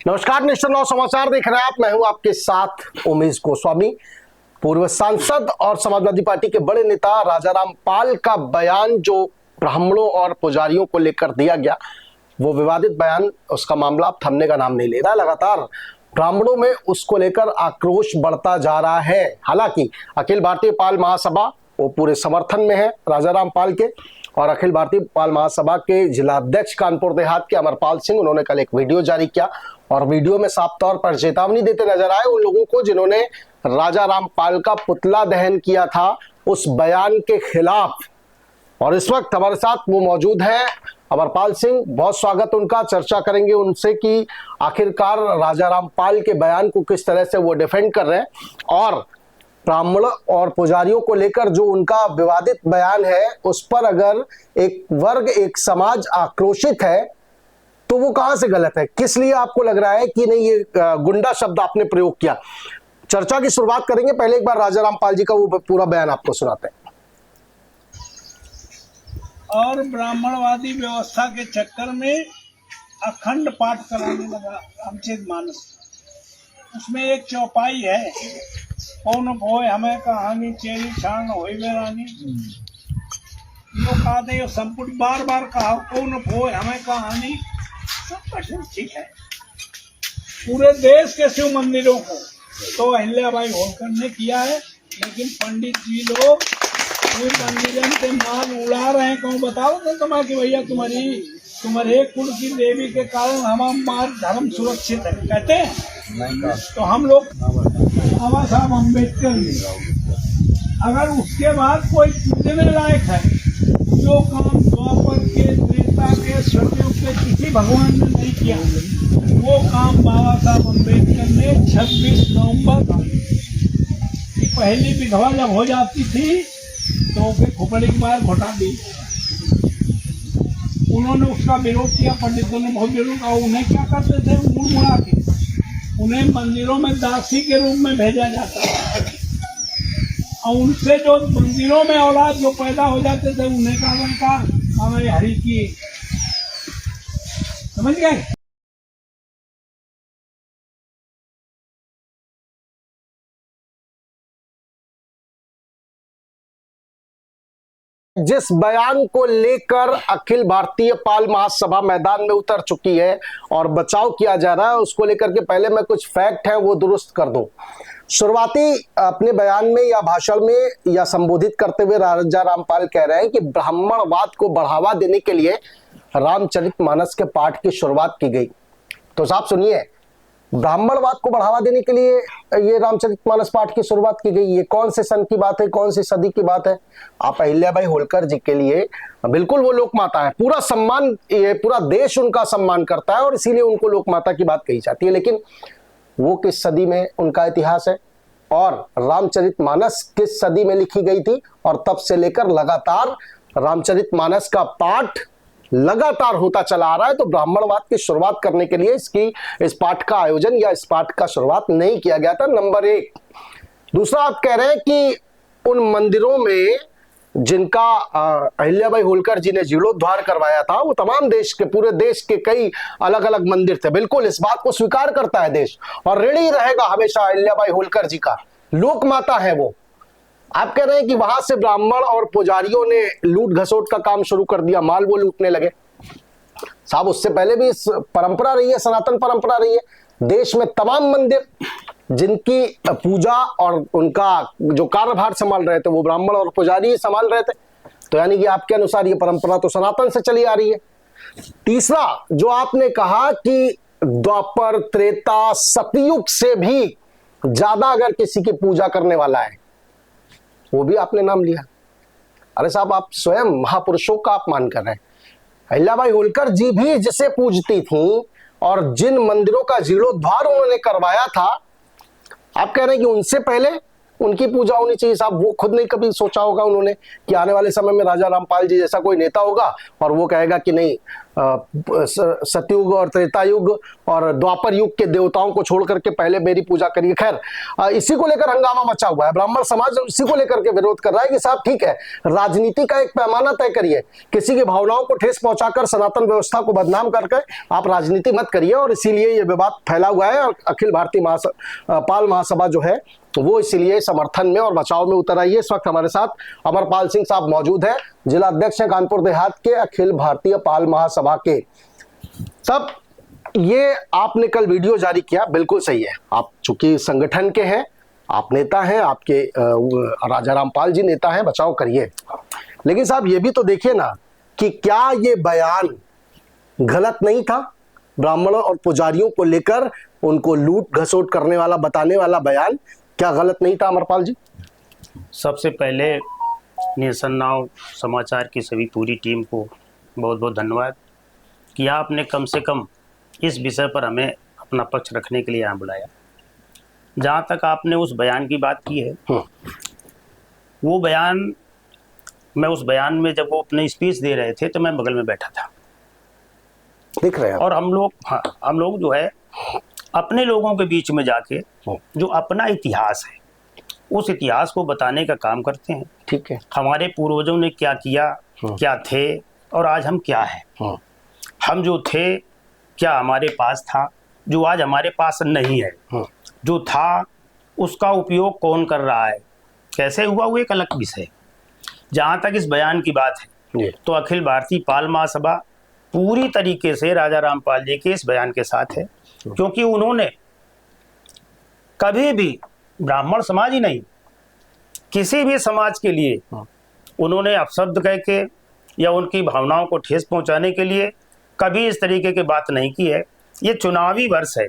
नमस्कार, नेशनल नौ समाचार देख रहे हैं आप। मैं हूं आपके साथ उमेश गोस्वामी। पूर्व सांसद और समाजवादी पार्टी के बड़े नेता राजाराम पाल का बयान जो ब्राह्मणों और पुजारियों को लेकर दिया गया, वो विवादित बयान, उसका मामला अब थमने का नाम नहीं ले रहा। लगातार ब्राह्मणों में उसको लेकर आक्रोश बढ़ता जा रहा है। हालांकि अखिल भारतीय पाल महासभा वो पूरे समर्थन में है राजाराम पाल के, और अखिल भारतीय पाल महासभा के जिलाध्यक्ष कानपुर देहात के अमरपाल सिंह, उन्होंने कल एक वीडियो जारी किया और वीडियो में साफ तौर पर चेतावनी देते नजर आए उन लोगों को जिन्होंने राजाराम पाल का पुतला दहन किया था उस बयान के खिलाफ। और इस वक्त हमारे साथ वो मौजूद हैं अमरपाल सिंह। बहुत स्वागत उनका। चर्चा करेंगे उनसे कि आखिरकार राजाराम पाल के बयान को किस तरह से वो डिफेंड कर रहे हैं, और ब्राह्मण और पुजारियों को लेकर जो उनका विवादित बयान है उस पर अगर एक वर्ग, एक समाज आक्रोशित है तो वो कहां से गलत है, किस लिए आपको लग रहा है कि नहीं ये गुंडा शब्द आपने प्रयोग किया। चर्चा की शुरुआत करेंगे। पहले एक बार राजाराम पाल जी का वो पूरा बयान आपको सुनाते हैं। और ब्राह्मणवादी व्यवस्था के चक्कर में अखंड पाठ कराने लगा रामचरितमानस। उसमें एक चौपाई है, कौन भोय हमें कहानी चेरी छान होई बेरानी। यो कहते यो संपुट बार बार कहा, कौन भोय हमें कहानी। सब कठिन ठीक है। पूरे देश के शिव मंदिरों को तो अहिल्याबाई होलकर ने किया है, लेकिन पंडित जी लोग मंदिरों से माल उड़ा रहे हैं। कौन बताओ तो तुम्हारा कि भैया तुम्हारे कुल की देवी के कारण हमारा धर्म सुरक्षित है, कहते हैं। तो हम लोग बाबा साहब अम्बेडकर अगर उसके बाद कोई पूछने लायक है, जो काम द्वापर के, त्रेता के, सतयुग के किसी भगवान ने नहीं किया, वो काम बाबा साहब अम्बेडकर ने 26 नवंबर की पहली विधवा जब हो जाती थी तो फिर खोपड़ी की बार घुटा दी। उन्होंने उसका विरोध किया, पंडितों ने बहुत विरोध किया। उन्हें क्या करते थे, मुड़ा के उन्हें मंदिरों में दासी के रूप में भेजा जाता था, और उनसे जो मंदिरों में औलाद जो पैदा हो जाते थे उन्हें का हमारे हरि की, समझ गए। जिस बयान को लेकर अखिल भारतीय पाल महासभा मैदान में उतर चुकी है और बचाव किया जा रहा है, उसको लेकर के पहले मैं कुछ फैक्ट है वो दुरुस्त कर दूं। शुरुआती अपने बयान में या भाषण में या संबोधित करते हुए राजाराम पाल कह रहे हैं कि ब्राह्मणवाद को बढ़ावा देने के लिए रामचरितमानस के पाठ की शुरुआत की गई। तो साहब सुनिए, ब्राह्मणवाद को बढ़ावा देने के लिए ये रामचरितमानस पाठ की शुरुआत की गई। ये कौन से सन की बात है, कौन सी सदी की बात है। आप अहिल्याबाई होलकर जी के लिए बिल्कुल वो लोक माता है, पूरा सम्मान, ये पूरा देश उनका सम्मान करता है और इसीलिए उनको लोक माता की बात कही जाती है। लेकिन वो किस सदी में उनका इतिहास है और रामचरितमानस किस सदी में लिखी गई थी, और तब से लेकर लगातार रामचरितमानस का पाठ लगातार होता चला आ रहा है। तो ब्राह्मणवाद की शुरुआत करने के लिए इस पाठ का आयोजन या इस पाठ का शुरुआत नहीं किया गया था, नंबर एक। दूसरा, आप कह रहे हैं कि उन मंदिरों में जिनका अहिल्याबाई होलकर जी ने जीर्णोद्धार करवाया था वो तमाम देश के, पूरे देश के कई अलग अलग मंदिर थे। बिल्कुल इस बात को स्वीकार करता है देश, और ऋणी रहेगा हमेशा अहिल्याबाई होलकर जी का। लोक माता है वो। आप कह रहे हैं कि वहां से ब्राह्मण और पुजारियों ने लूट घसोट का काम शुरू कर दिया, माल वो लूटने लगे। साहब उससे पहले भी इस परंपरा रही है, सनातन परंपरा रही है। देश में तमाम मंदिर जिनकी पूजा और उनका जो कार्यभार संभाल रहे थे वो ब्राह्मण और पुजारी ही संभाल रहे थे। तो यानी कि आपके अनुसार ये परंपरा तो सनातन से चली आ रही है। तीसरा, जो आपने कहा कि द्वापर, त्रेता, सतयुग से भी ज्यादा अगर किसी की पूजा करने वाला है, वो भी आपने नाम लिया। अरे साहब, आप स्वयं महापुरुषों का अपमान कर रहे हैं। अहिल्याबाई होलकर जी भी जिसे पूजती थी और जिन मंदिरों का जीर्णोद्धार उन्होंने करवाया था, आप कह रहे हैं कि उनसे पहले उनकी पूजा होनी चाहिए साहब। वो खुद नहीं कभी सोचा होगा उन्होंने कि आने वाले समय में राजा रामपाल जी जैसा कोई नेता होगा और वो कहेगा कि नहीं, सतयुग और त्रेता युग और द्वापर युग के देवताओं को छोड़ करके पहले मेरी पूजा करिए। खैर, इसी को लेकर हंगामा मचा हुआ है। ब्राह्मण समाज इसी को लेकर के विरोध कर रहा है कि साहब ठीक है, राजनीति का एक पैमाना तय करिए, किसी की भावनाओं को ठेस पहुंचाकर सनातन व्यवस्था को बदनाम करके आप राजनीति मत करिए। और इसीलिए ये विवाद फैला हुआ है और अखिल भारतीय पाल महासभा जो है वो इसीलिए समर्थन में और बचाव में उतर आई है। इस वक्त हमारे साथ अमरपाल सिंह साहब मौजूद हैं, जिला अध्यक्ष हैं कानपुर देहात के अखिल भारतीय पाल महासभा के। तब ये आपने कल वीडियो जारी किया, बिल्कुल सही है, आप चूंकि संगठन के हैं, आप नेता हैं, आपके राजा रामपाल जी नेता हैं, बचाव करिए। लेकिन साहब ये भी तो देखिए ना कि क्या ये बयान गलत नहीं था? ब्राह्मणों और पुजारियों को लेकर उनको लूट घसोट करने वाला, बताने वाला बयान क्या गलत नहीं था अमरपाल जी? सबसे पहले नेशन नाउ समाचार की सभी पूरी टीम को बहुत बहुत धन्यवाद कि आपने कम से कम इस विषय पर हमें अपना पक्ष रखने के लिए यहाँ बुलाया। जहाँ तक आपने उस बयान की बात की है, वो बयान, मैं उस बयान में जब वो अपने स्पीच दे रहे थे तो मैं बगल में बैठा था, दिख रहे हैं। और हम लोग जो है अपने लोगों के बीच में जाके जो अपना इतिहास है उस इतिहास को बताने का काम करते हैं। ठीक है, हमारे पूर्वजों ने क्या किया, क्या थे और आज हम क्या हैं। हम जो थे, क्या हमारे पास था जो आज हमारे पास नहीं है। जो था उसका उपयोग कौन कर रहा है, कैसे हुआ, वो एक अलग विषय। जहाँ तक इस बयान की बात है तो अखिल भारतीय पाल महासभा पूरी तरीके से राजा रामपाल जी के इस बयान के साथ है, क्योंकि उन्होंने कभी भी ब्राह्मण समाज ही नहीं, किसी भी समाज के लिए उन्होंने अपशब्द कह के या उनकी भावनाओं को ठेस पहुंचाने के लिए कभी इस तरीके की बात नहीं की है। ये चुनावी वर्ष है,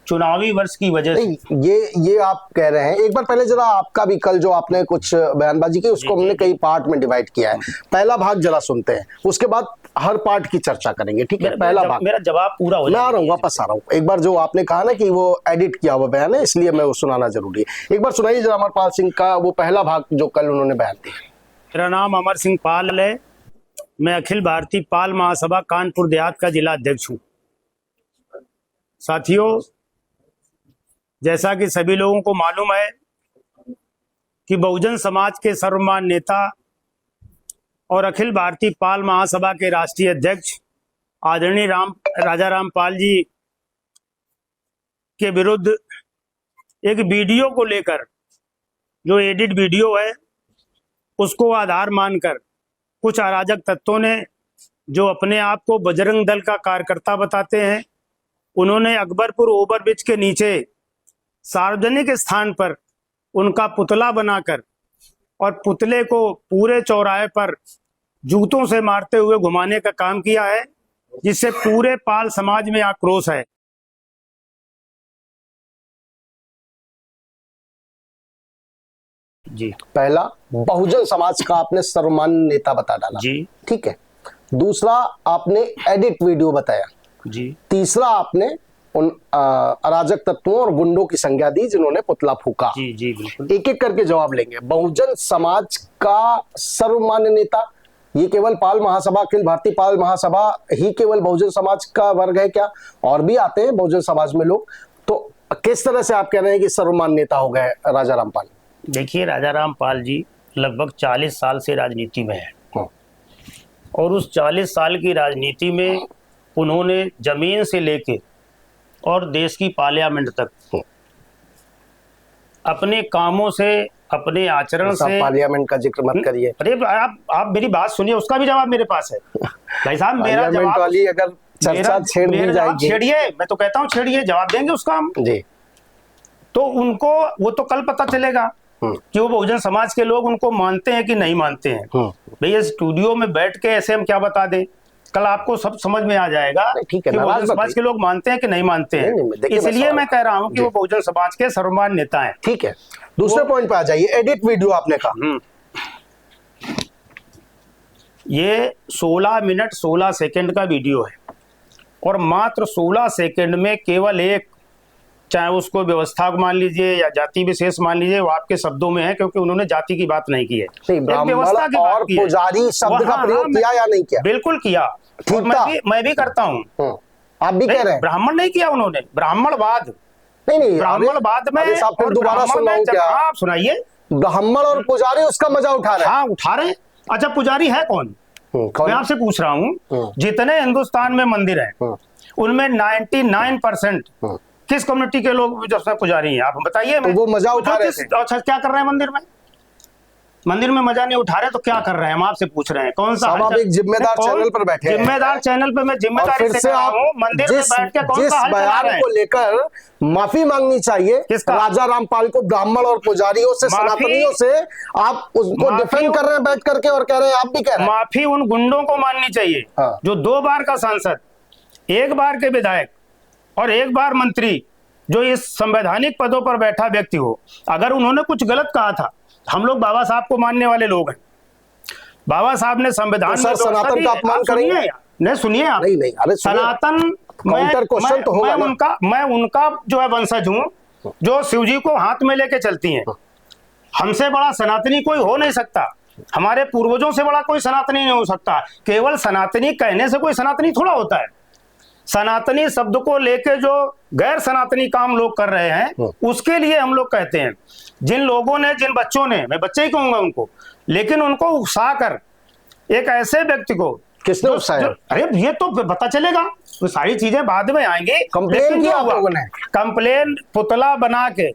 चुनावी वर्ष की वजह से ये आप कह रहे हैं। एक बार पहले जरा आपका भी कल जो आपने कुछ बयानबाजी की उसको हमने कई पार्ट में डिवाइड किया है। पहला भाग जरा सुनते हैं, उसके बाद हर पार्ट की चर्चा करेंगे। ठीक है, पहला भाग मेरा जवाब पूरा हो मैं आ रहा हूँ, वापस आ रहा हूँ। एक बार जो आपने कहा ना कि वो एडिट किया हुआ बयान है, इसलिए मैं वो सुनाना जरूरी है। एक बार सुनाइए जरा अमरपाल सिंह का वो पहला भाग जो कल उन्होंने बयान दिया। मेरा नाम अमर सिंह पाल है, मैं अखिल भारतीय पाल महासभा कानपुर देहात का जिला अध्यक्ष हूँ। साथियों, जैसा कि सभी लोगों को मालूम है कि बहुजन समाज के सर्वमान्य नेता और अखिल भारतीय पाल महासभा के राष्ट्रीय अध्यक्ष आदरणीय राजा रामपाल जी के विरुद्ध एक वीडियो को लेकर, जो एडिट वीडियो है, उसको आधार मानकर कुछ अराजक तत्वों ने, जो अपने आप को बजरंग दल का कार्यकर्ता बताते हैं, उन्होंने अकबरपुर ओवरब्रिज के नीचे सार्वजनिक स्थान पर उनका पुतला बनाकर और पुतले को पूरे चौराहे पर जूतों से मारते हुए घुमाने का काम किया है, जिससे पूरे पाल समाज में आक्रोश है। जी, पहला बहुजन समाज का आपने सर्वमान्य नेता बता डाला जी, ठीक है। दूसरा आपने एडिट वीडियो बताया जी। तीसरा आपने उन अराजक तत्वों और गुंडों की संज्ञा दी जिन्होंने पुतला फूका। जी जी बिल्कुल। एक एक करके जवाब लेंगे। बहुजन समाज का सर्वमान्य नेता, ये केवल पाल महासभा, अखिल भारतीय पाल महासभा ही केवल बहुजन समाज का वर्ग है क्या? और भी आते हैं बहुजन समाज में लोग। तो किस तरह से आप कह रहे हैं कि सर्वमान्य नेता हो गए राजा रामपाल? देखिए, राजा रामपाल जी लगभग 40 साल से राजनीति में है, और उस 40 साल की राजनीति में उन्होंने जमीन से लेके और देश की पार्लियामेंट तक अपने कामों से, अपने आचरण से। पार्लियामेंट का जिक्र मत करिए। अरे आप मेरी बात सुनिए, उसका भी जवाब मेरे पास है भाई साहब। मेरा जवाब वाली अगर चर्चा छेड़ दी जाएगी, छेड़िए, मैं तो कहता हूँ छेड़िए, जवाब देंगे उसका हम जी। तो उनको वो तो कल पता चलेगा कि वो बहुजन समाज के लोग उनको मानते हैं कि नहीं मानते हैं। भैया स्टूडियो में बैठ के ऐसे हम क्या बता दें, कल आपको सब समझ में आ जाएगा कि बहुजन समाज के लोग मानते हैं कि नहीं मानते हैं। इसलिए मैं कह रहा हूं कि वो बहुजन समाज के सर्वमान्य नेता हैं। ठीक है, दूसरे पॉइंट पे आ जाइए। एडिट वीडियो आपने कहा, ये 16 मिनट 16 सेकंड का वीडियो है, और मात्र 16 सेकंड में केवल एक चाहे उसको व्यवस्था को मान लीजिए या जाति विशेष मान लीजिए, वो आपके शब्दों में है, क्योंकि उन्होंने जाति की बात नहीं की है, नहीं, एक ब्राह्मण व्यवस्था की और बात की है। पुजारी शब्द का हाँ, प्रयोग किया या नहीं किया? बिल्कुल किया, ठीक और था। मैं भी करता हूँ। आप भी कह रहे हैं? ब्राह्मण नहीं किया उन्होंने, ब्राह्मणवाद, नहीं, ब्राह्मणवाद में। अरे साहब, फिर और दोबारा ब्राह्मण सुनाऊं में जब- क्या? आप सुनाइए। ब्राह्मण और पुजारी उसका मजा उठा रहे हैं। हाँ, उठा रहे हैं। अच्छा, पुजारी है कौन? कौन? मैं आपसे पूछ रहा हूँ, जितने हिंदुस्तान में मंदिर हैं उनमें 99% किस कम्युनिटी के लोग जो उसमें पुजारी हैं? आप बताइए। तो वो मजा उठा रहे थे। अच्छा, क्या कर रहे हैं मंदिर में? मंदिर में मजा नहीं उठा रहे तो क्या कर रहे हैं? हम आपसे पूछ रहे हैं। कौन सा? आप एक जिम्मेदार चैनल पर बैठे हैं। जिम्मेदार चैनल पे मैं और जिम्मेदारी फिर से से कह रहा आप हूँ, मंदिर में बैठ के कौन जिस सा हल चला रहे बयान हैं? को लेकर माफी मांगनी चाहिए किसका? राजा रामपाल को, ब्राह्मण और पुजारियों से, माफी- सनातनियों से, आप उसको माफी- डिफेंड कर रहे हैं बैठ करके और कह रहे हैं आप भी कह रहे हैं। माफी उन गुंडों को माननी चाहिए हाँ। जो 2 बार का सांसद, 1 बार के विधायक और 1 बार मंत्री, जो इस संवैधानिक पदों पर बैठा व्यक्ति हो, अगर उन्होंने कुछ गलत कहा था, हम लोग बाबा साहब को मानने वाले लोग हैं। बाबा साहब ने संविधान तो सर, में व्यवस्था सनातन दी का है। अपमान आप सुनिए, करेंगे? नहीं सुनिए आप। नहीं, अरे सुनिए। सनातन काउंटर क्वेश्चन तो होगा ना। मैं उनका जो है वंशज हूँ, जो शिव जी को हाथ में लेके चलती हैं। हमसे बड़ा सनातनी कोई हो नहीं सकता, हमारे पूर्वजों से बड़ा कोई सनातनी नहीं हो सकता। केवल सनातनी कहने से कोई सनातनी थोड़ा होता है। सनातनी शब्द को लेके जो गैर सनातनी काम लोग कर रहे हैं, उसके लिए हम लोग कहते हैं। जिन लोगों ने, जिन बच्चों ने, मैं बच्चे ही कहूंगा उनको, लेकिन उनको उकसा कर एक ऐसे व्यक्ति को किसने उकसाया? अरे ये तो पता चलेगा, तो सारी चीजें बाद में आएंगी। कंप्लेन लेकिन किया जो आप हुआ, लोगों ने? कंप्लेन पुतला बना के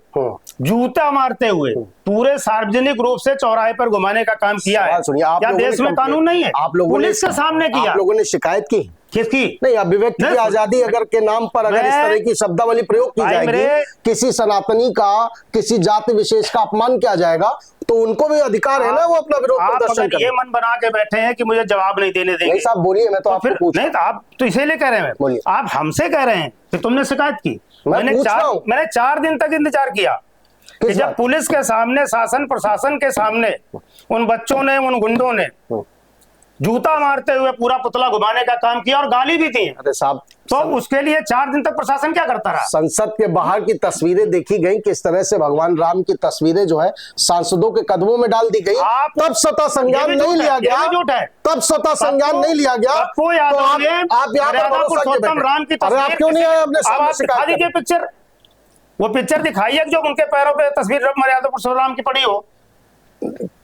जूता मारते हुए पूरे सार्वजनिक रूप से चौराहे पर घुमाने का काम किया है। सुनिए, आप क्या लोगों ने देश में कंप्लेन- कानून नहीं है? आप लोगों ने पुलिस के सामने किया। आप लोगों ने शिकायत की? किसकी? नहीं, अभिव्यक्ति की नहीं, आजादी अगर के नाम पर अगर इस मैं- तरह की शब्दावली प्रयोग की भाई जाएगी, मेरे- किसी सनातनी का, किसी जाति विशेष का अपमान किया जाएगा, तो उनको भी अधिकार है ना वो अपना विरोध आप प्रदर्शन अगर करें। ये मन बना के बैठे हैं कि मुझे जवाब नहीं देने देंगे, नहीं साहब, बोलिए, मैं तो आपको फिर पूछ रहा नहीं, तो आप तो इसीलिए कह रहे हैं। बोलिए। आप हमसे कह रहे हैं कि तुमने शिकायत की। मैं पूछ रहा हूं। मैंने 4 दिन तक इंतजार किया कि किस जब बात? पुलिस के सामने, शासन प्रशासन के सामने उन बच्चों ने, उन गुंडों ने जूता मारते हुए पूरा पुतला घुमाने का काम किया और गाली भी दी। अरे साहब, तो उसके लिए 4 दिन तक प्रशासन क्या करता रहा? संसद के बाहर की तस्वीरें देखी गई, किस तरह से भगवान राम की तस्वीरें जो है सांसदों के कदमों में डाल दी गई। आप- तब स्वतः संज्ञान ये भी नहीं झूठ लिया है, ये गया। भी झूठ है। तब स्वतः संज्ञान नहीं लिया गया। पप्पू तो यादव ने आप यहाँ पर मर्यादा भरोसा क्यों पुरुषोत्तम बैठे? राम की अरे तस्वीर आप क्यों नहीं आए अपने अब सामने आप दिखा शिकायत दीजिए करने? पिक्चर, वो पिक्चर दिखाइए जो उनके पैरों पे तस्वीर मर्यादा पुरुषोत्तम राम की पड़ी हो।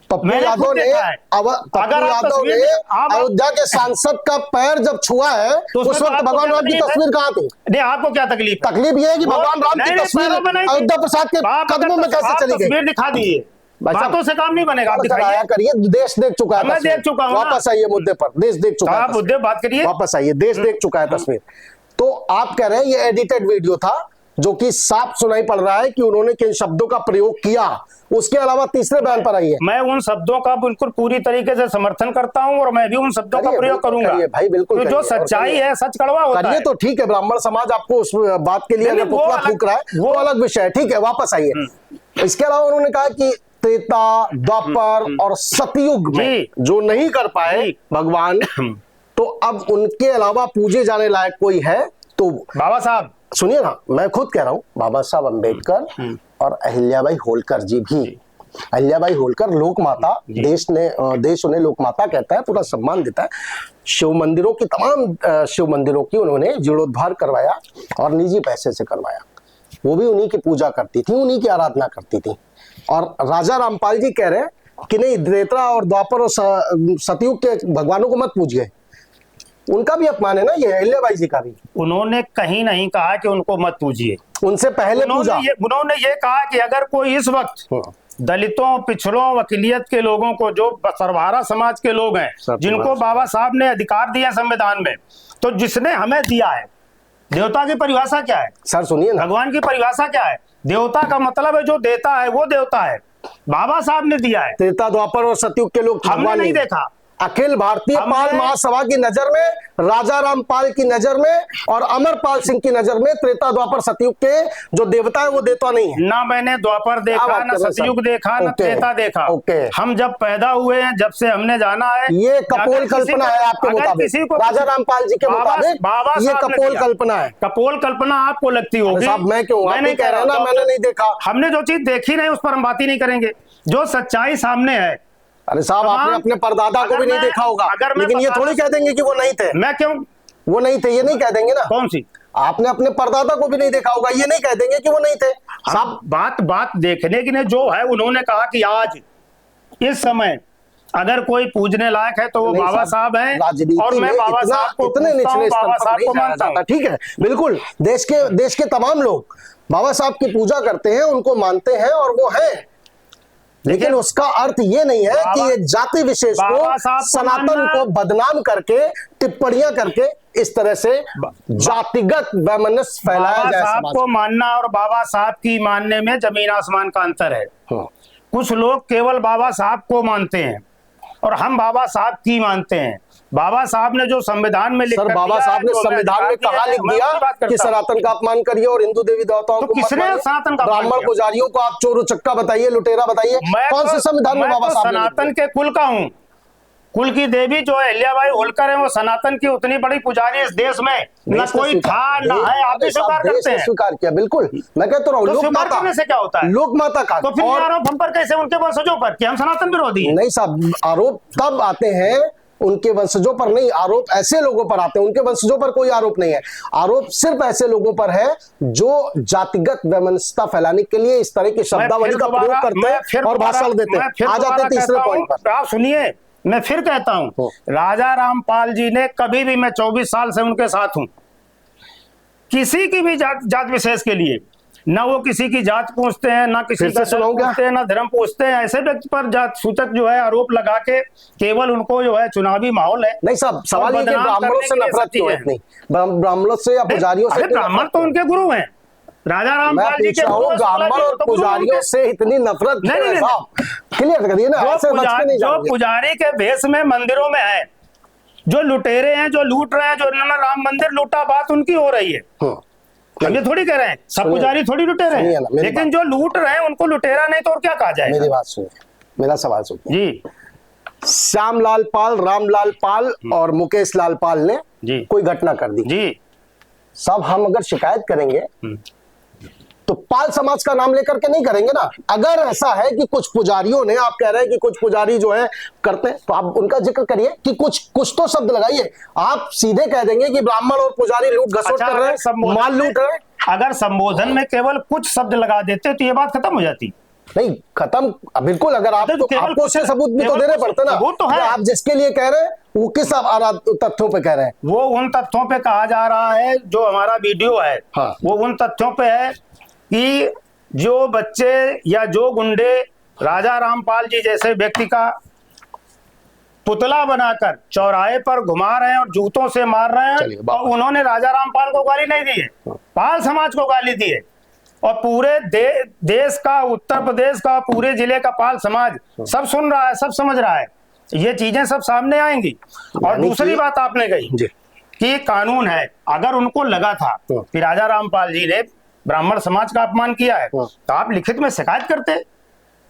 पप्पू मैंने यादव खुद ने देखा है। पप्पू अगर आप यादव तस्वीर- ने आप- अयोध्या के सांसद का पैर जब छुआ है, तो उसमें उस तो वक्त आपको भगवान क्या राम की तकलीफ है? तस्वीर कहाँ थी? नहीं, आपको क्या तकलीफ है? तकलीफ ये है कि वो- भगवान राम नहीं, की नहीं, तस्वीर पैरों में नहीं थी। अयोध्या प्रसाद के आप अगर कदमों में कैसे आप चली गई? तस्वीर दिखा दीजिए, भाई साहब, बातों से काम नहीं बनेगा। आप सर, आया दिखाइए, करिए, देश देख चुका है मैं तस्वीर। देख चुका हूं ना। वापस आइए मुद्दे पर, देश देख तो चुका है आप तस्वीर। मुद्दे बात करिए। वापस आइए, देश देख चुका है तस्वीर। तो आप कह रहे हैं ये एडिटेड वीडियो था, जो कि साफ सुनाई पड़ रहा है कि उन्होंने किन शब्दों का प्रयोग किया। उसके अलावा तीसरे बयान पर आइए। मैं उन शब्दों का बिल्कुल पूरी तरीके से समर्थन करता हूं और मैं भी उन शब्दों का करिए, प्रयोग बिल्कुल करूंगा। करिए भाई, बिल्कुल तो जो करिए, और सच्चाई करिए। है, सच कड़वा होता करिए है। तो ठीक है, ब्राह्मण समाज आपको उस बात के लिए नहीं, अगर वो पुतला अलग- फूक रहा है वो- तो अलग विषय है। ठीक है, वापस आइए। इसके अलावा उन्होंने कहा कि त्रेता, द्वापर और सतयुग में जी। जो नहीं कर पाए जी। भगवान, तो अब उनके अलावा पूजे जाने लायक कोई है? तो बाबा साहब, सुनिए ना, मैं खुद कह रहा हूं, बाबा साहब अम्बेडकर और अहिल्याबाई होलकर जी भी। अहिल्याबाई होलकर लोक माता, देश उन्हें लोक माता कहता है, पूरा सम्मान देता है। शिव मंदिरों की, तमाम शिव मंदिरों की उन्होंने जीर्णोद्धार करवाया और निजी पैसे से करवाया। वो भी उन्हीं की पूजा करती थी, उन्हीं की आराधना करती थी। और राजा रामपाल जी कह रहे हैं कि नहीं, त्रेता और द्वापर और सतयुग के भगवानों को मत पूजिए। उनका भी अपमान है ना ये, अहिल्याबाई जी का भी। उन्होंने कहीं नहीं कहा कि उनको मत पूजिए। उनसे पहले पूजा। उन्होंने ये कहा कि अगर कोई इस वक्त दलितों, पिछड़ों, वकीलियत के लोगों को, जो सर्वहारा समाज के लोग हैं, जिनको बाबा साहब ने अधिकार दिया संविधान में, तो जिसने हमें दिया है, देवता की परिभाषा क्या है? सर सुनिए ना, भगवान की परिभाषा क्या है? देवता का मतलब है जो देता है वो देवता है। बाबा साहब ने दिया है, त्रेता, द्वापर और सतयुग के लोग हमने भगवान नहीं देखा। अखिल भारतीय हमने- पाल महासभा की नजर में, राजा रामपाल की नजर में और अमरपाल सिंह की नजर में त्रेता द्वापर सतयुग के जो देवता है वो देवता नहीं है। ना मैंने द्वापर देखा, बात ना कर रहे हैं सतयुग साहब? देखा, ना ओके, त्रेता देखा। ओके। हम जब पैदा हुए हैं, जब से हमने जाना है, ये अगर कपोल किसी कल्पना को- है आपके अगर मुताबिक, किसी को राजा रामपाल जी के बाबा मुताबिक ये साहब ने कपोल दिया। कल्पना है। कपोल कल्पना आपको लगती अरे होगी। साहब मैं क्यों, आप नहीं ही कह रहे हैं ना रहा। मैंने नहीं देखा। हमने जो चीज देखी नहीं उस पर हम बात ही नहीं करेंगे। जो सच्चाई सामने है, अरे साहब आपने तमाम- अपने परदादा को अगर भी नहीं मैं- देखा होगा, अगर मैं लेकिन ये बताना- थोड़ी कह देंगे कि वो नहीं थे, मैं क्यों, वो नहीं थे ये नहीं कह देंगे ना। कौन सी आपने अपने परदादा को भी नहीं देखा होगा, ये नहीं कह देंगे कि वो नहीं थे साहब। साहब, बात देखने की नहीं, जो है उन्होंने कहा कि आज इस समय अगर कोई पूजने लायक है तो वो नहीं बाबा साहब हैं, राजनीति और मैं में बाबा इतना- साहब को इतने पूजता हूं, निचले स्तर बाबा पर साहब नहीं को जाया मानता हूं। जाता। ठीक है, बिल्कुल देश के तमाम लोग बाबा साहब की पूजा करते हैं, उनको मानते हैं और वो हैं, लेकिन उसका अर्थ ये नहीं है कि एक जाति विशेष बाबा को, साहब को सनातन मानना- को बदनाम करके, टिप्पणियां करके इस तरह से जातिगत वैमनस्य फैलाया बाबा जाए साहब समाज को मानना और बाबा साहब की मानने में जमीन आसमान का अंतर है। में। हाँ। कुछ लोग केवल बाबा साहब को मानते हैं और हम बाबा साहब की मानते हैं। बाबा साहब ने जो संविधान में लिख सर कर बाबा दिया साहब है, ने जो हमें संविधान में अधिकार कहा दिए लिख हैं, मैं दिया उसकी बात कि करता हूं। सनातन का अपमान करिए और हिंदू देवी देवताओं तो को मत किसने मानिए। सनातन का अपमान ब्राह्मण किया? पुजारियों को आप चोर उचक्का बताइए, लुटेरा बताइए, कौन से संविधान में मैं बाबा तो साहब ने लिख सनातन के कुल का हूँ। कुल की देवी जो है अहिल्याबाई होलकर है, वो सनातन की उतनी बड़ी पुजारी इस देश में दिया? न देश ने कोई स्वीकार- था न है, आप भी अरे साहब, स्वीकार देश करते ने हैं। स्वीकार किया, बिल्कुल मैं कहता हूँ तो लोक स्वीकार माता, करने से क्या होता है? लोक माता का। तो फिर ये और आरोप हम पर कैसे, उनके वंशजों पर, कि हम सनातन विरोधी हैं? नहीं साहब, आरोप तब आते हैं उनके वंशजों पर नहीं, आरोप ऐसे लोगों पर आते हैं, उनके वंशजों पर कोई आरोप नहीं है। आरोप सिर्फ ऐसे लोगों पर है जो जातिगत वैमनस्यता फैलाने के लिए इस तरह की शब्दावली का प्रयोग करते हैं और भाषण देते हैं। आ जाते हैं तीसरे पॉइंट पर। आप सुनिए, मैं फिर कहता हूं, राजा रामपाल जी ने कभी भी, मैं 24 साल से उनके साथ हूं, किसी की भी जात विशेष के लिए ना वो किसी की जात पूछते हैं, ना किसी फिर से का सुनाऊं धर्म क्या? पूछते हैं, ना धर्म पूछते हैं। ऐसे व्यक्ति पर जात सूचक जो है आरोप लगा के केवल उनको जो है चुनावी माहौल है। नहीं साहब, सवाल ये कि बदनाम ब्राह्मणों करने से के लिए नफरत सती क्यों है है। इतनी, ब्राह्मणों से या पुजारियों से अरे इतनी ब्राह्मण नफरत तो क्यों? उनके गुरु हैं, राजा मैं रामपाल जी पूछ के रहा गुरु हूँ हैं, ब्राह्मण तो और गुरु हैं पुजारियों उनके। से इतनी नफरत नहीं, क्यों है नहीं, साहब? क्लियर करिए ना, ऐसे बच के नहीं जो जाएंगे। पुजारी के भेष में मंदिरों में है, जो लुटेरे हैं, जो लूट रहे हैं, जो इन्होंने राम मंदिर लूटा, बात उनकी हो रही है। हम ये थोड़ी कह रहे हैं सब सुनिए, पुजारी थोड़ी लुटेरे सुनिए हैं, ना, मेरी लेकिन जो लूट रहे हैं उनको लुटेरा नहीं तो और क्या कहा जाए? मेरी बात सुनिए, मेरा सवाल सुनिए। जी श्यामलाल पाल, रामलाल पाल और मुकेश लाल पाल ने जी कोई घटना कर दी, जी सब हम अगर शिकायत करेंगे तो पाल समाज का नाम लेकर के नहीं करेंगे ना। अगर ऐसा है कि कुछ पुजारियों ने, आप कह रहे हैं कि कुछ पुजारी जो है करते हैं, तो आप उनका जिक्र करिए कि कुछ तो शब्द लगाइए। आप सीधे कह देंगे कि ब्राह्मण और पुजारी लूट घसोट कर रहे हैं, माल लूट रहे हैं। अगर संबोधन में केवल कुछ शब्द लगा देते तो ये बात खत्म हो जाती। नहीं खत्म, बिल्कुल। अगर आप तो केवल आपको उसके सबूत भी तो केवल देने पड़ते ना। वो तो है। आप जिसके लिए कह रहे हैं वो किस तथ्यों पे कह रहे हैं? वो उन तथ्यों पे कहा जा रहा है, जो हमारा वीडियो है हाँ। वो उन तथ्यों पे है कि जो बच्चे या जो गुंडे राजा रामपाल जी जैसे व्यक्ति का पुतला बनाकर चौराहे पर घुमा रहे हैं और जूतों से मार रहे चलिए, हैं, बाप और उन्होंने राजा रामपाल को गाली नहीं दी है, पाल समाज को गाली दी है। और पूरे देश का, उत्तर प्रदेश का, पूरे जिले का पाल समाज सब सुन रहा है, सब समझ रहा है, ये चीजें सब सामने आएंगी। और दूसरी बात आपने कही जी कि कानून है, अगर उनको लगा था कि राजा रामपाल जी ने ब्राह्मण समाज का अपमान किया है तो आप लिखित में शिकायत करते।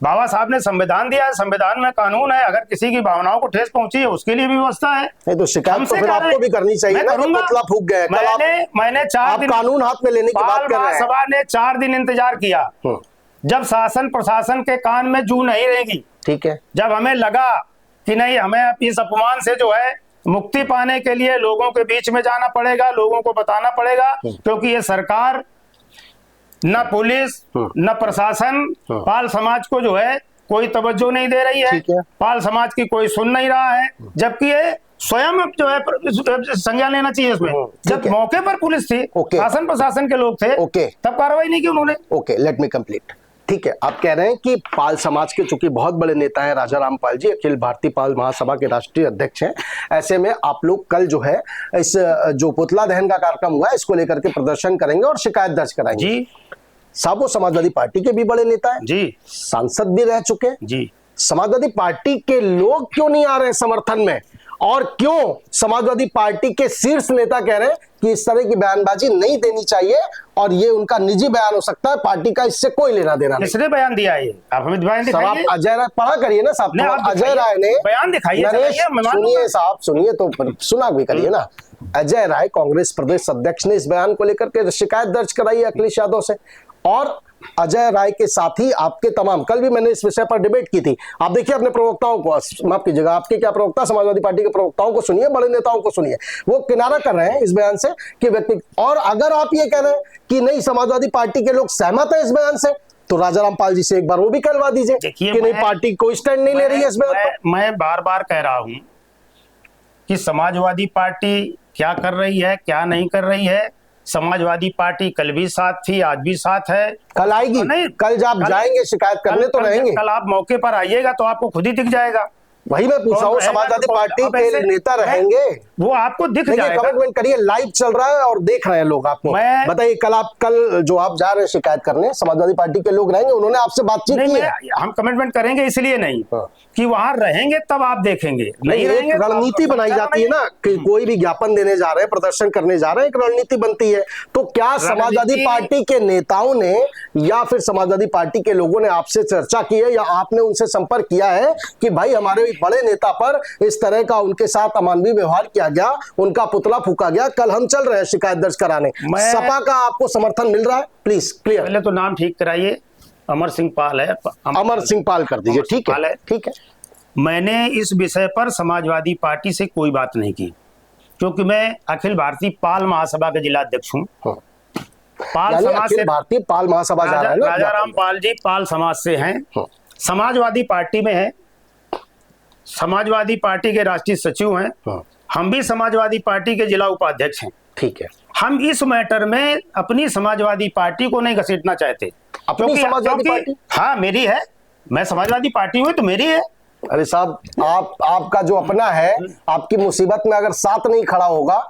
बाबा साहब ने संविधान दिया है, संविधान में कानून है, अगर किसी की भावनाओं को ठेस पहुंची है उसके लिए भी व्यवस्था है। नहीं तो शिकायत तो हमसे फिर कह आपको रहे- भी करनी चाहिए मैं ना कि करूंगा। पुतला फूक गए। कल मैंने 4 आप दिन कानून हाथ में लेने की बात पाल कर रहे हैं। महासभा ने 4 दिन इंतजार किया, जब शासन प्रशासन के कान में जू नहीं रहेगी, ठीक है, जब हमें लगा कि नहीं, हमें इस अपमान से जो है मुक्ति पाने के लिए लोगों के बीच में जाना पड़ेगा, लोगों को बताना पड़ेगा, क्योंकि ये सरकार, न पुलिस न प्रशासन पाल समाज को जो है कोई तवज्जो नहीं दे रही है, ठीक है। पाल समाज की कोई सुन नहीं रहा है, जबकि ये स्वयं जो है संज्ञान लेना चाहिए इसमें। ठीक जब है। मौके पर पुलिस थी, ओके। शासन प्रशासन के लोग थे, ओके। तब कार्रवाई नहीं की उन्होंने। Okay, let me complete. ठीक है, आप कह रहे हैं कि पाल समाज के चूंकि बहुत बड़े नेता है राजा रामपाल जी, अखिल भारतीय पाल महासभा के राष्ट्रीय अध्यक्ष हैं, ऐसे में आप लोग कल जो है इस जो पुतला दहन का कार्यक्रम हुआ है इसको लेकर के प्रदर्शन करेंगे और शिकायत दर्ज कराएंगे। जी साहब वो समाजवादी पार्टी के भी बड़े नेता हैं, जी सांसद भी रह चुके हैं, जी समाजवादी पार्टी के लोग क्यों नहीं आ रहे समर्थन में, और क्यों समाजवादी पार्टी के शीर्ष नेता कह रहे हैं कि इस तरह की बयानबाजी नहीं देनी चाहिए और ये उनका निजी बयान हो सकता है, पार्टी का इससे कोई लेना देना नहीं। किसने बयान दिया है? आप हमें बयान साहब, आप दिखाइए। अजय राय पढ़ा करिए ना साहब, नहीं, आप अजय राय ने बयान दिखाइए। नरेश, सुनिए साहब, सुनिए तो सुना भी करिए ना। अजय राय कांग्रेस प्रदेश अध्यक्ष ने इस बयान को लेकर के शिकायत दर्ज कराई है अखिलेश यादव से, और अजय राय के साथ ही आपके तमाम, कल भी मैंने इस विषय पर डिबेट की थी, आप देखिए अपने प्रवक्ताओं को, माफ कीजिएगा, आपके क्या प्रवक्ता, समाजवादी पार्टी के प्रवक्ताओं को सुनिए, बड़े नेताओं को सुनिए, वो किनारा कर रहे हैं इस बयान से कि व्यक्ति, और अगर आप ये कह रहे हैं कि नहीं समाजवादी पार्टी के लोग सहमत है इस बयान से, तो राजाराम पाल जी से एक बार वो भी करवा दीजिए कि नहीं, पार्टी कोई स्टैंड नहीं ले रही है इस बयान पर। मैं बार बार कह रहा हूं कि समाजवादी पार्टी क्या कर रही है, क्या नहीं कर रही है। समाजवादी पार्टी कल भी साथ थी, आज भी साथ है, कल आएगी, नहीं, कल जब जाएंगे शिकायत करने तो रहेंगे। कल आप मौके पर आइएगा तो आपको खुद ही दिख जाएगा। वही मैं पूछा हूँ, समाजवादी पार्टी के नेता रहेंगे, वो आपको दिख जाएगा। कमेंटमेंट करिए, लाइव चल रहा है और देख रहे हैं लोग आपको। बताइए, कल जो आप जा रहे हैं शिकायत करने, समाजवादी पार्टी के लोग रहेंगे, उन्होंने आपसे बातचीत की है? हम कमिटमेंट करेंगे इसलिए नहीं कि वहां रहेंगे तब आप देखेंगे, नहीं रहेंगे। एक रणनीति बनाई जाती है ना कि कोई भी ज्ञापन देने जा रहे हैं, प्रदर्शन करने जा रहे हैं, एक रणनीति बनती है। तो क्या समाजवादी पार्टी के नेताओं ने या फिर समाजवादी पार्टी के लोगों ने आपसे चर्चा की है या आपने उनसे संपर्क किया है कि भाई हमारे बड़े नेता पर इस तरह का उनके साथ अमानवीय व्यवहार किया गया, उनका पुतला फूका गया, कल हम चल रहे हैं शिकायत दर्ज कराने, सपा का आपको समर्थन मिल रहा है? Please clear. पहले तो नाम ठीक कराइए, अमर सिंह पाल है, अमर सिंह पाल कर दीजिए। ठीक है, ठीक है। मैंने इस विषय पर समाजवादी पार्टी से कोई बात नहीं की, क्योंकि मैं अखिल भारतीय पाल महासभा के जिला अध्यक्ष हूँ। पाल समाज से, भारतीय पाल महासभा जा रहा है ना, राजाराम पाल जी पाल समाज से हैं, समाजवादी पार्टी में है, समाजवादी पार्टी के राष्ट्रीय सचिव हैं, हम भी समाजवादी पार्टी के जिला उपाध्यक्ष हैं। ठीक है, हम इस मैटर में अपनी समाजवादी पार्टी को नहीं घसीटना चाहते। अपनी समाजवादी पार्टी? हाँ, मेरी है, मैं समाजवादी पार्टी हूँ तो मेरी है। अरे साहब, आपका जो अपना है, आपकी मुसीबत में अगर साथ नहीं खड़ा होगा,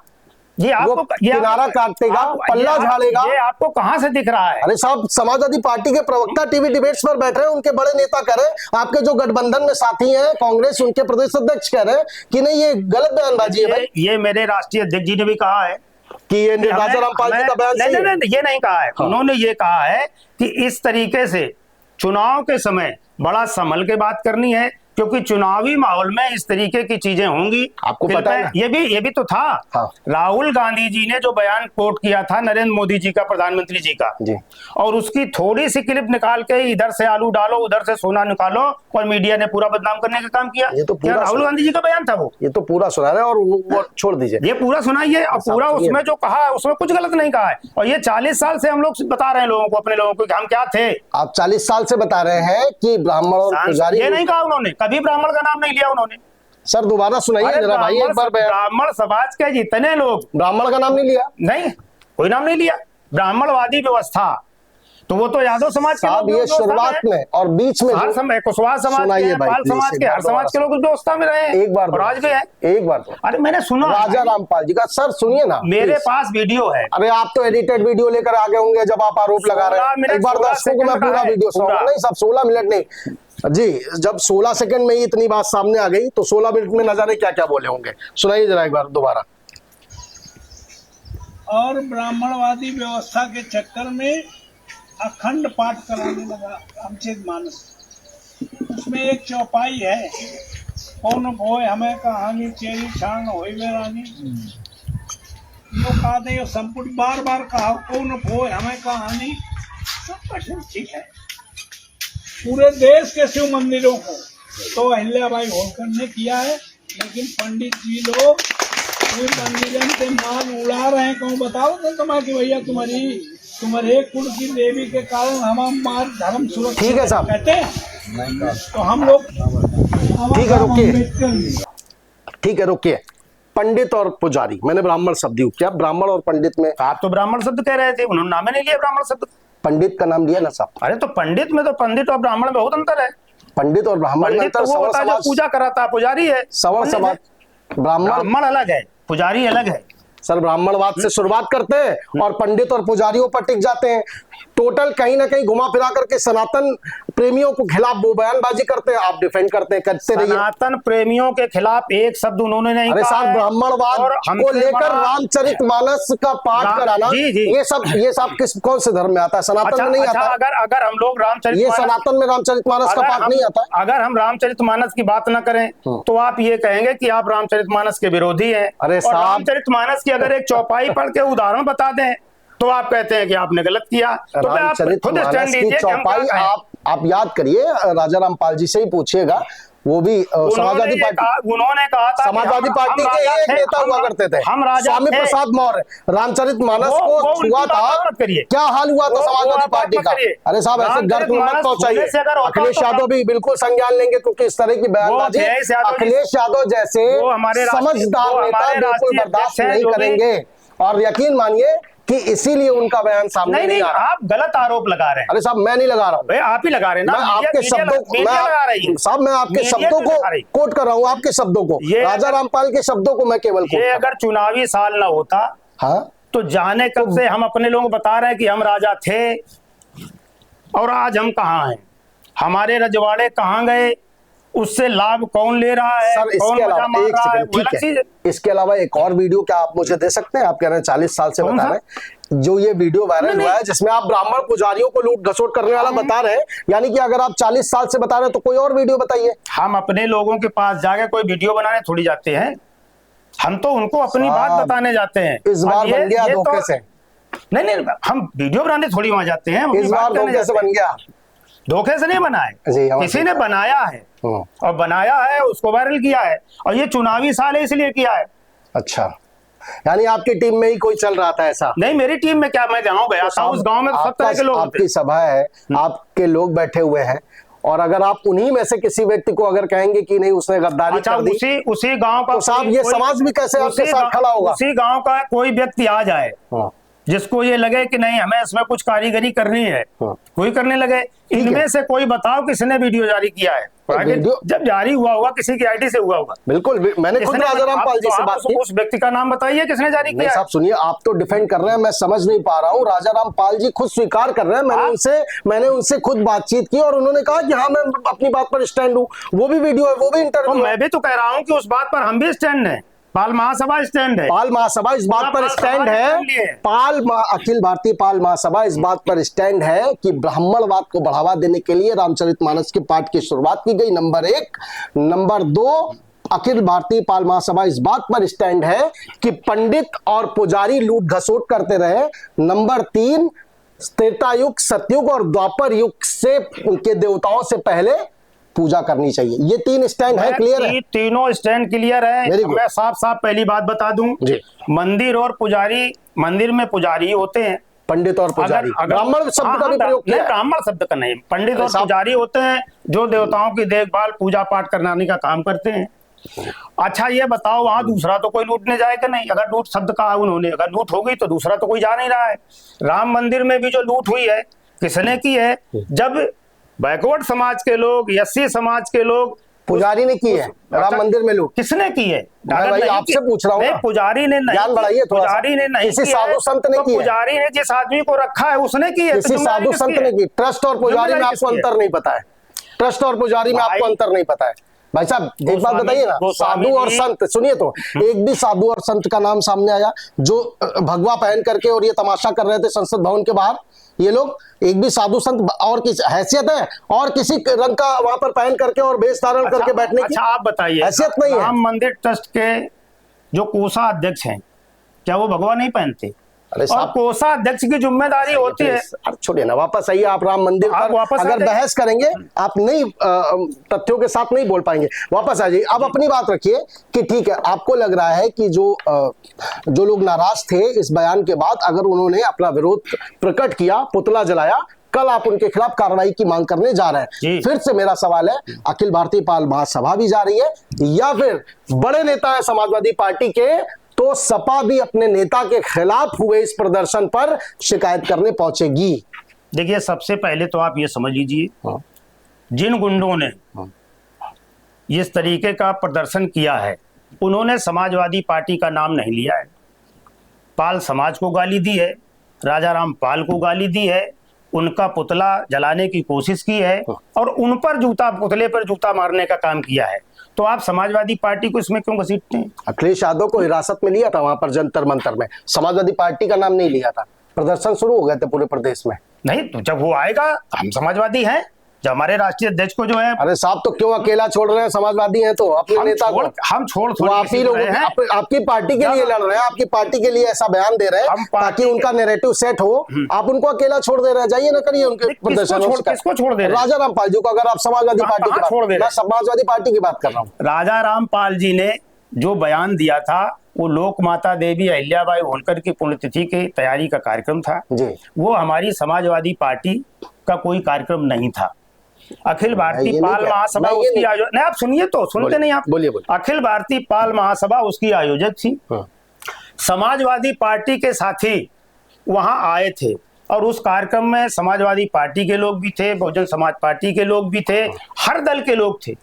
ये आपको किनारा काटेगा, पल्ला झाड़ेगा। ये आपको कहां से दिख रहा है? अरे साहब, समाजवादी पार्टी के प्रवक्ता टीवी डिबेट्स पर बैठ रहे हैं, उनके बड़े नेता कह रहे हैं, आपके जो गठबंधन में साथी हैं कांग्रेस, उनके प्रदेश अध्यक्ष कह रहे हैं कि नहीं ये गलत बयानबाजी है। भाई, ये मेरे राष्ट्रीय अध्यक्ष जी ने भी कहा है कि ये राजाराम पाल जी का बयान सही है। नहीं, ये नहीं कहा है। उन्होंने ये कहा है कि इस तरीके से चुनाव के समय बड़ा संभल के बात करनी है, क्योंकि चुनावी माहौल में इस तरीके की चीजें होंगी। आपको पता है, ये भी तो था। हाँ। राहुल गांधी जी ने जो बयान कोट किया था नरेंद्र मोदी जी का, प्रधानमंत्री जी का जी, और उसकी थोड़ी सी क्लिप निकाल के इधर से आलू डालो, उधर से सोना निकालो, और मीडिया ने पूरा बदनाम करने का काम किया। ये तो क्या राहुल गांधी जी का बयान था वो? ये तो पूरा सुना रहे हैं, और वो छोड़ दीजिए, ये पूरा सुनाइए। और पूरा उसमें जो कहा है उसमें कुछ गलत नहीं कहा है। और ये 40 साल से हम लोग बता रहे हैं लोगों को, अपने लोगों को, कि हम क्या थे। आप 40 साल से बता रहे हैं कि ब्राह्मण और पुजारी, ये नहीं कहा उन्होंने, कभी ब्राह्मण का नाम नहीं लिया उन्होंने। सर दोबारा सुनाइए जरा भाई, एक बार। ब्राह्मण समाज के जितने लोग, ब्राह्मण का नाम नहीं लिया, नहीं कोई नाम नहीं लिया। ब्राह्मणवादी व्यवस्था तो वो तो यादव समाज के लोग, ये शुरुआत में और बीच में हर समय कुशवाहा समाज के, पाल समाज के, हर समाज के लोग व्यवस्था में रहे हैं। एक बार और आज भी है। एक बार अरे मैंने सुना राजाराम पाल जी का। सर सुनिए ना, मेरे पास वीडियो है। अरे आप तो एडिटेड वीडियो लेकर आ गए होंगे जब आप आरोप लगा रहे हैं। एक बार दर्शकों को मैं पूरा वीडियो सुनाऊंगा। नहीं साहब, 16 मिनट नहीं जी, जब 16 सेकंड में ही इतनी बात सामने आ गई तो 16 मिनट में न जाने क्या क्या बोले होंगे। सुनाइए जरा एक बार दोबारा। और ब्राह्मणवादी व्यवस्था के चक्कर में अखंड पाठ कराने लगा रामचरित मानस। उसमें एक चौपाई है, कौन भोय हमें कहानी चेरी छाण होई वे रानी। यो कहते हैं संपुट बार बार कहा, कौन भोय हमें कहानी। सब क्वेश्चन ठीक है। पूरे देश के शिव मंदिरों को तो अहिल्याबाई होलकर ने किया है, लेकिन पंडित जी लोग शिव मंदिरों से माल उड़ा रहे हैं। कौन बताओ तो तुम्हारी भैया तुम्हारे कुल की देवी के कारण हमारा धर्म सुरक्षित। ठीक है साहब, कहते हैं तो हम लोग। ठीक है, रुकिए, ठीक है, रुकिए। पंडित और पुजारी, मैंने ब्राह्मण शब्द यूज किया। ब्राह्मण और पंडित में आप तो ब्राह्मण शब्द कह रहे थे, उन्होंने नाम नहीं लिया ब्राह्मण शब्द। पंडित का नाम लिया ना साहब। अरे तो पंडित में तो, पंडित और ब्राह्मण में बहुत अंतर है। पंडित और ब्राह्मण में अंतर, तो वो होता है जो पूजा कराता है, पुजारी है। सवर्ण समाज, ब्राह्मण अलग है, पुजारी अलग है। सर ब्राह्मणवाद से शुरुआत करते हैं और पंडित और पुजारियों पर टिक जाते हैं। टोटल कहीं ना कहीं घुमा फिरा करके सनातन प्रेमियों को खिलाफ वो बयानबाजी करते हैं, आप डिफेंड करते हैं, करते रहिए। सनातन प्रेमियों के खिलाफ एक शब्द उन्होंने नहीं अरे कहा साहब है। ब्राह्मणवाद और को हमसे लेकर बड़ा- रामचरितमानस का पाठ कराना, जी, जी। ये सब किस कौन से धर्म में आता है? सनातन में नहीं अच्छा, आता। अगर हम लोग ये सनातन में रामचरितमानस का पाठ नहीं आता। अगर हम रामचरितमानस की बात न करें तो आप ये कहेंगे कि आप रामचरितमानस के विरोधी हैं। अरे और साहब- रामचरितमानस की अगर एक चौपाई पढ़ के उदाहरण बता दें तो आप कहते हैं कि आपने गलत किया। तो आप खुद रामचरितमानस स्टैंड की लीजिए कि हम चौपाई गलत हैं। आप याद करिए, राजा रामपाल जी से ही पूछिएगा, वो भी समाजवादी पार्टी, उन्होंने कहा था कि समाजवादी पार्टी हम के राजा एक थे, नेता हुआ करते थे, हम राजा स्वामी थे। प्रसाद मौर्य। रामचरितमानस वो को उनकी छुआ बात था, मत करिए। क्या हाल हुआ था वो समाजवादी आप बात पार्टी मत का? करिए। अरे साहब ऐसे गर्द में मत रामचरितमानस पहुंचाइए। होने से अगर होता अखिलेश तो यादव भी बिल्कुल संज्ञान लेंगे, क्योंकि इस तरह की बयानबाजी अखिलेश यादव जी- अखिलेश यादव जैसे वो हमारे समझदार वो नेता हमारे बिल्कुल राष्ट्रीय बर्दाश्त अध्यक्ष हैं, नहीं जो भी- करेंगे। और यकीन मानिए कि इसीलिए उनका बयान सामने नहीं नहीं आ रहा। आप गलत आरोप लगा रहे हैं। अरे साहब मैं नहीं लगा रहा हूँ, भाई आप ही लगा रहे हैं ना। मैं आपके शब्दों को लगा रही है। साहब मैं आपके मीडिया शब्दों क्यों को लगा रही? कोट कर रहा हूँ, आपके शब्दों को, ये राजा रामपाल के शब्दों को मैं केवल कोट ये कर अगर चुनावी साल ना होता हाँ तो जाने कब से हम अपने लोगों को बता रहे हैं कि हम राजा थे और आज हम कहाँ हैं, हमारे रजवाड़े कहाँ गए, उससे लाभ कौन ले रहा है, सर। कौन इसके मजा अलावा मार एक रहा है, सेकंड, वो ठीक अलग चीज है, इसके अलावा एक और वीडियो क्या आप मुझे दे सकते हैं? आप कह रहे हैं 40 साल से कौन बता सा? रहे हैं, जो ये वीडियो वायरल नहीं, हुआ है जिसमें आप ब्राह्मण पुजारियों को लूट घसोट करने वाला बता रहे हैं, यानी कि अगर आप 40 साल से बता रहे हैं तो कोई और वीडियो बताइए। हम अपने लोगों के पास जाके कोई वीडियो बनाने थोड़ी जाते हैं, हम तो उनको अपनी बात साहब, बताने जाते हैं। इस और बार बन गया धोखे से, नहीं, हम वीडियो बनाने थोड़ी वहां जाते हैं, हम अपनी इस बात बार करने धोखे से जाते बन हैं। गया। धोखे से नहीं बना जी, है, हम किसी ने बनाया है और बनाया है, उसको वायरल किया है, और ये चुनावी साल है इसलिए किया है। अच्छा, यानी आपकी टीम में ही कोई चल रहा था ऐसा? नहीं, मेरी टीम में क्या, मैं गाँव गया था, उस गाँव में सब तरह के लोग आपकी सभा है, आपके लोग बैठे हुए हैं, और अगर आप उन्हीं में से किसी व्यक्ति को अगर कहेंगे कि नहीं उसने गद्दारी अच्छा, कर दी, उसी गांव का तो साहब ये समाज भी कैसे आपके साथ खड़ा होगा? उसी गांव का कोई व्यक्ति आ जाए हाँ, जिसको ये लगे कि नहीं हमें इसमें कुछ कारीगरी करनी है, हाँ। कोई करने लगे, इनमें से कोई बताओ किसने वीडियो जारी किया है? वीडियो- जब जारी हुआ होगा किसी की आईडी से हुआ होगा। बिल्कुल, मैंने खुद राजा रामपाल जी से बात की। उस व्यक्ति का नाम बताइए किसने जारी नहीं किया है? साहब सुनिए, आप तो डिफेंड कर रहे हैं, मैं समझ नहीं पा रहा हूँ। राजा रामपाल जी खुद स्वीकार कर रहे हैं, मैंने उनसे खुद बातचीत की और उन्होंने कहा कि हाँ मैं अपनी बात पर स्टैंड हूँ। वो भी वीडियो है, वो भी तो इंटरव्यू है। मैं भी तो कह रहा हूँ कि उस बात पर हम भी स्टैंड है, पाल महासभा स्टैंड है। पाल महासभा इस बात पर पाल स्टैंड महासभा लिए। है, अखिल भारतीय पाल महासभा इस बात पर स्टैंड है कि ब्राह्मणवाद को बढ़ावा देने के लिए रामचरितमानस के पाठ की शुरुआत की गई, नंबर 1। नंबर 2, अखिल भारतीय पाल महासभा इस बात पर स्टैंड है कि पंडित और पुजारी लूट घसोट करते रहे। नंबर 3, त्रेता युग, सतयुग और द्वापर युग से उनके देवताओं से पहले पूजा करनी चाहिए। ये 3 स्टैंड है, क्लियर है? तीनों स्टैंड क्लियर है। Very good. मैं साफ साफ पहली बात बता दूं, जी। मंदिर और पुजारी, मंदिर में पुजारी होते हैं, पंडित और पुजारी, ब्राह्मण शब्द का भी प्रयोग किया है। ब्राह्मण शब्द का नहीं, पंडित और साहब- पुजारी होते हैं जो देवताओं की देखभाल पूजा पाठ कराने का काम करते हैं। अच्छा ये बताओ, वहां दूसरा तो कोई लूटने जाएगा नहीं? अगर लूट शब्द कहा उन्होंने, अगर लूट हो गई तो दूसरा तो कोई जा नहीं रहा है। राम मंदिर में भी जो लूट हुई है किसने की है? जब बैकवर्ड समाज के लोग, एससी समाज के लोग, पुजारी ने की है राम मंदिर में लूट। किसने की है? मैं भाई आपसे पूछ रहा हूँ नहीं, ना। पुजारी ने नहीं, ज्ञान बढ़ाइए थोड़ा सा। पुजारी ने नहीं किसी किया है, साधु संत ने तो की है। पुजारी ने जिस आदमी को रखा है उसने की है। तो किसी जिम्मेदारी साधु किसकी संत ने है? की। ट्रस्ट और पुजारी में जिम्मेदारी आपको किसकी है? अंतर नहीं पता है। ट्रस्ट और पुजारी में आपको भाई- अंतर नहीं पता है। भाई साहब एक बात गोस्वामी- बताइए ना, गोस्वामी साधु और जी- संत, सुनिए तो, एक भी साधु और संत का नाम सामने आया जो भगवा पहन करके और ये तमाशा कर रहे थे संसद भवन के बाहर? ये लोग एक भी साधु संत और किस हैसियत है और किसी रंग का वहां पर पहन करके और वेश धारण करके बैठने की अच्छा आप बताइए, हैसियत नहीं है। राम मंदिर ट्रस्ट के जो कोषा अध्यक्ष हैं, क्या वो भगवा नहीं पहनते? अरे और साहब कोषा अध्यक्ष की जिम्मेदारी होती है। अब छोड़िए ना, वापस आइए आप राम मंदिर आप पर। वापस आ अगर जाइए। बहस करेंगे आप नहीं तथ्यों के साथ नहीं बोल पाएंगे। वापस आ जाइए, अब अपनी बात रखिए कि ठीक है, आपको लग रहा है कि जो लोग नाराज थे इस बयान के बाद, अगर उन्होंने अपना विरोध प्रकट किया, पुतला जलाया, कल आप उनके खिलाफ कार्रवाई की मांग करने जा रहे हैं। जी। फिर से मेरा सवाल है, अखिल भारतीय पाल महासभा भी जा रही है या फिर बड़े नेता है समाजवादी पार्टी के, तो सपा भी अपने नेता के खिलाफ हुए इस प्रदर्शन पर शिकायत करने पहुंचेगी? देखिए, सबसे पहले तो आप ये समझ लीजिए, हाँ। जिन गुंडों ने इस तरीके का प्रदर्शन किया है उन्होंने समाजवादी पार्टी का नाम नहीं लिया है। पाल समाज को गाली दी है, राजा राम पाल को गाली दी है, उनका पुतला जलाने की कोशिश की है और उन पर पुतले पर जूता मारने का काम किया है। तो आप समाजवादी पार्टी को इसमें क्यों घसीटते हैं? अखिलेश यादव को हिरासत में लिया था वहां पर जंतर मंतर में, समाजवादी पार्टी का नाम नहीं लिया था, प्रदर्शन शुरू हो गए थे पूरे प्रदेश में। नहीं, तो जब वो आएगा हम समाजवादी हैं, जब हमारे राष्ट्रीय अध्यक्ष को जो है, अरे साहब तो क्यों अकेला छोड़ रहे हैं? समाजवादी हैं तो अपने नेता को हम छोड़ वो आप ही लोग आपकी पार्टी के लिए लड़ रहे हैं, आपकी पार्टी के लिए ऐसा बयान दे रहे हैं ताकि उनका नैरेटिव सेट हो। आप उनको अकेला छोड़ दे रहे हैं, जाइए ना करिए उनके प्रदर्शन। किसको छोड़ दे रहे हैं? राजा राम पाल जी को। अगर आप समाजवादी पार्टी की छोड़ दे, मैं समाजवादी पार्टी की बात कर रहा हूँ। राजा राम पाल जी ने जो बयान दिया था वो लोक माता देवी अहिल्याबाई होलकर की पुण्यतिथि की तैयारी का कार्यक्रम था जी। वो हमारी समाजवादी पार्टी का कोई कार्यक्रम नहीं था। अखिल भारतीय पाल महासभा उसकी आयोजक, नहीं आप सुनिए तो, सुनते नहीं आप, बोलिए। अखिल भारतीय पाल महासभा उसकी आयोजक थी। समाजवादी पार्टी के साथी वहां आए थे और उस कार्यक्रम में समाजवादी पार्टी के लोग भी थे, बहुजन समाज पार्टी के लोग भी थे, हर दल के लोग थे,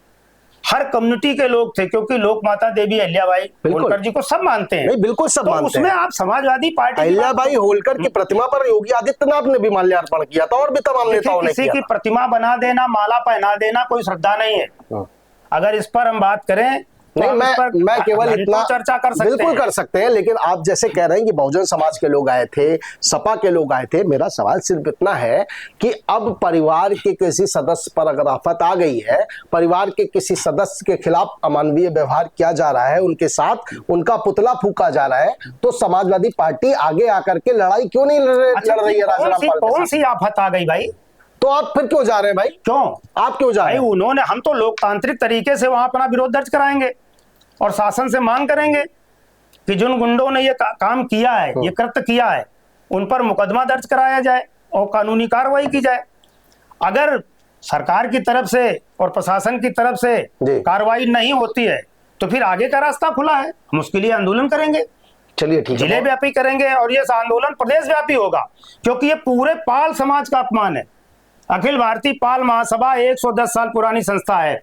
हर कम्युनिटी के लोग थे, क्योंकि लोक माता देवी अहिल्याबाई होलकर जी को सब मानते हैं। नहीं, बिल्कुल सब मानते उसमें हैं। आप समाजवादी पार्टी अहिल्याबाई होलकर की प्रतिमा पर योगी आदित्यनाथ ने भी माल्यार्पण किया था और भी तमाम नेताओं ने किसी किया की था। प्रतिमा बना देना, माला पहना देना कोई श्रद्धा नहीं है। अगर इस पर हम बात करें नहीं, मैं केवल इतना चर्चा कर सकते बिल्कुल कर सकते हैं, लेकिन आप जैसे कह रहे हैं कि बहुजन समाज के लोग आए थे, सपा के लोग आए थे, मेरा सवाल सिर्फ इतना है कि अब परिवार के किसी सदस्य पर अगर आफत आ गई है, परिवार के किसी सदस्य के खिलाफ अमानवीय व्यवहार किया जा रहा है, उनके साथ उनका पुतला फूका जा रहा है, तो समाजवादी पार्टी आगे आकर के लड़ाई क्यों नहीं लड़ रही है? राजा राम पाल कौन सी आफत आ गई भाई? तो आप फिर क्यों जा रहे हैं भाई? क्यों आप क्यों जा रहे हैं? उन्होंने, हम तो लोकतांत्रिक तरीके से वहां अपना विरोध दर्ज कराएंगे और शासन से मांग करेंगे कि जिन गुंडों ने ये काम किया है, ये कृत्य किया है, उन पर मुकदमा दर्ज कराया जाए और कानूनी कार्रवाई की जाए। अगर सरकार की तरफ से और प्रशासन की तरफ से कार्रवाई नहीं होती है तो फिर आगे का रास्ता खुला है, हम उसके लिए आंदोलन करेंगे। चलिए ठीक है, जिले व्यापी करेंगे और ये आंदोलन प्रदेश व्यापी होगा, क्योंकि ये पूरे पाल समाज का अपमान है। अखिल भारतीय पाल महासभा 110 साल पुरानी संस्था है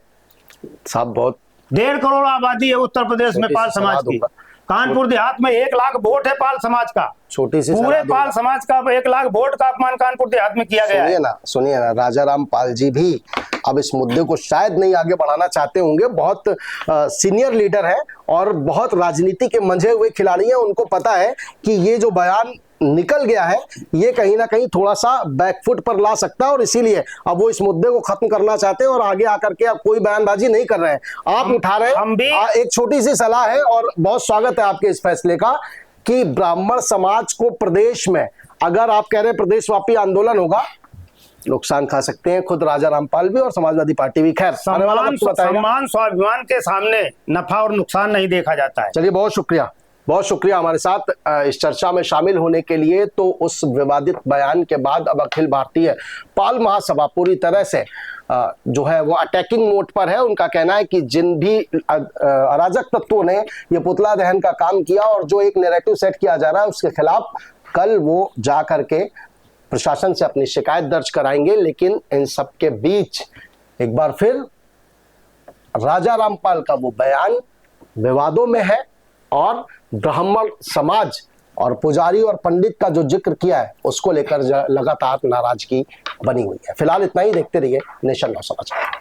साहब, बहुत 1.5 करोड़ आबादी है उत्तर प्रदेश में पाल समाज की। कानपुर देहात में 1 लाख वोट है पाल समाज का, छोटी सी पूरे पाल समाज का 1 लाख वोट का अपमान कानपुर देहात में किया गया है। सुनिए ना, राजा राम पाल जी भी अब इस मुद्दे को शायद नहीं आगे बढ़ाना चाहते होंगे। बहुत सीनियर लीडर है और बहुत राजनीति के मंझे हुए खिलाड़ी हैं। उनको पता है कि ये जो बयान निकल गया है ये कहीं ना कहीं थोड़ा सा बैकफुट पर ला सकता है और इसीलिए अब वो इस मुद्दे को खत्म करना चाहते हैं और आगे आकर के अब कोई बयानबाजी नहीं कर रहे हैं। आप उठा रहे हैं, एक छोटी सी सलाह है और बहुत स्वागत है आपके इस फैसले का कि ब्राह्मण समाज को प्रदेश में, अगर आप कह रहे हैं प्रदेशव्यापी आंदोलन होगा, नुकसान खा सकते हैं खुद राजा रामपाल भी और समाजवादी पार्टी भी। खैर, सम्मान स्वाभिमान के सामने नफा और नुकसान नहीं देखा जाता है। चलिए, बहुत शुक्रिया, बहुत शुक्रिया हमारे साथ इस चर्चा में शामिल होने के लिए। तो उस विवादित बयान के बाद अब अखिल भारतीय पाल महासभा पूरी तरह से जो है वो अटैकिंग मोड पर है। उनका कहना है कि जिन भी अराजक तत्वों ने ये पुतला दहन का काम किया और जो एक नैरेटिव सेट किया जा रहा है उसके खिलाफ कल वो जा करके प्रशासन से अपनी शिकायत दर्ज कराएंगे। लेकिन इन सब के बीच एक बार फिर राजा रामपाल का वो बयान विवादों में है और ब्राह्मण समाज और पुजारी और पंडित का जो जिक्र किया है उसको लेकर लगातार नाराजगी बनी हुई है। फिलहाल इतना ही, देखते रहिए नेशन नाउ समाचार।